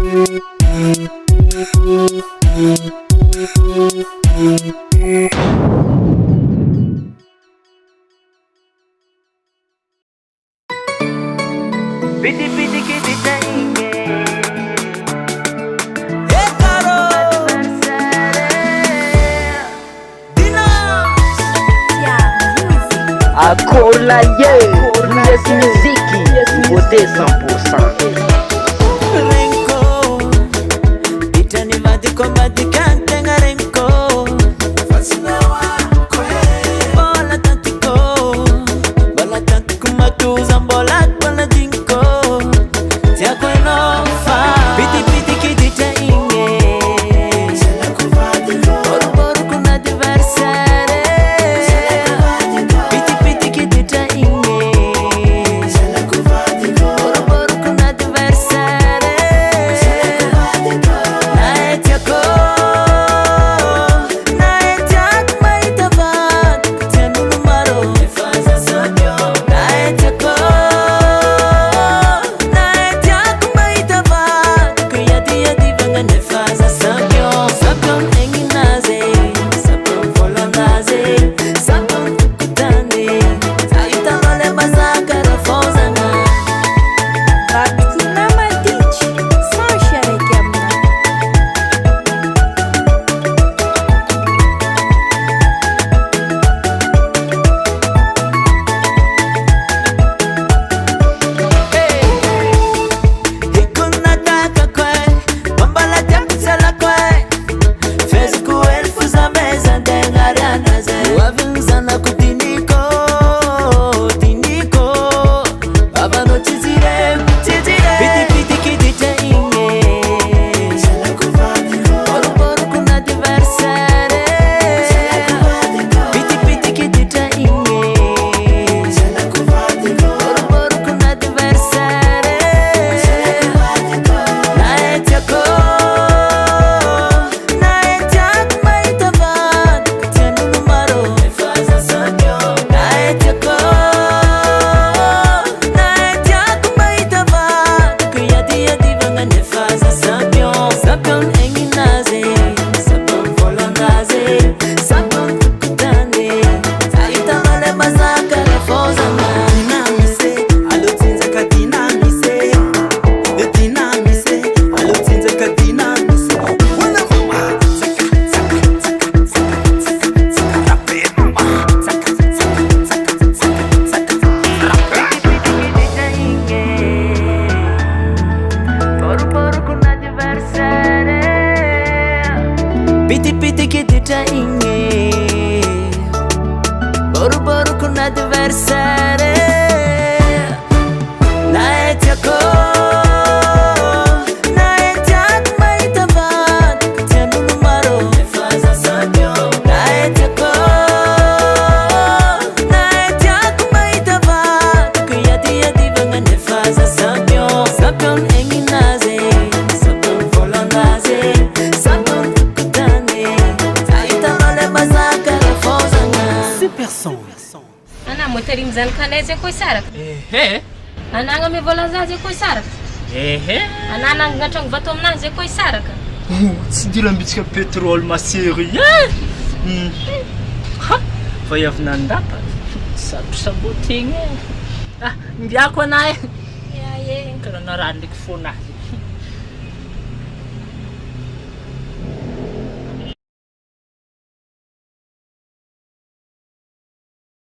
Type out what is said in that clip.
Piti piti che ti tenga. Akola ye, yes muziki, nouveauté 100%. Renko, itani mati kwa mati kante nga renko. Bola tantiko matuza mbola bola dinko. Tia kweno fa, piti piti kidita inge. Boro kuna adversaire. Piti piti kidita inge. Boro kuna adversaire. Naetiako, naetiak maitabat. Tianulu maro, nefaza sabyo. Naetiako, naetiak maitabat. Kuyati vanga nefaza sabyo. Sabyon enginaze, sabyon volanaze, sabyon kutande. Saita male bazaka rafozanga. Bakina matici, sans sharegamna. Hikunataka kwe, bambala jakusela kwe. Fezi kuelfu za meza ndengariana ze. Wavinzana kutiniko, tiniko. Baba no tizire, tizire. Piti piti kidite inge. Boro kuna adversaire. Piti piti kidite inge. Boro kuna adversaire. Naetiako, naetiak maitabat. Tianulu maro, nefaza sabyo. Naetiako, naetiak maitabat. Kuyati vanga nefaza sabyo. Sabyon enginaze, sabyon volanaze, sabyon kutande. Saita male bazaka refozanga. Dinamise, alotinza ka dinamise. Dinamise, alotinza ka dinamise. Wala mama, saka saka saka saka saka rape mama. Saka saka saka saka saka rape. Boro kuna adversaire. Piti piti kidita inge. Boro kuna adversaire. Naetiako, naetiak maitabat. Tianulu maro, nefaza sabyo. Naetiako, naetiak maitabat. Kuyati vanga nefaza sabyo. Sabyon enginaze, sabyon volanaze, sabyon kutane. Saita male bazaka refozanga. Super son. Ana moteri mzani kaneze koi saraka. Ehe. Ananga me volanzaze koi saraka. Ehe. Anana ngatong vato aminazy koi saraka. Tsy dila mbitsika pétrole masery. Ha, fa avy nandapa. Sabosabotegna. Ah, mbiako anay. Ya ye. Karaha naraha ndraiky fona.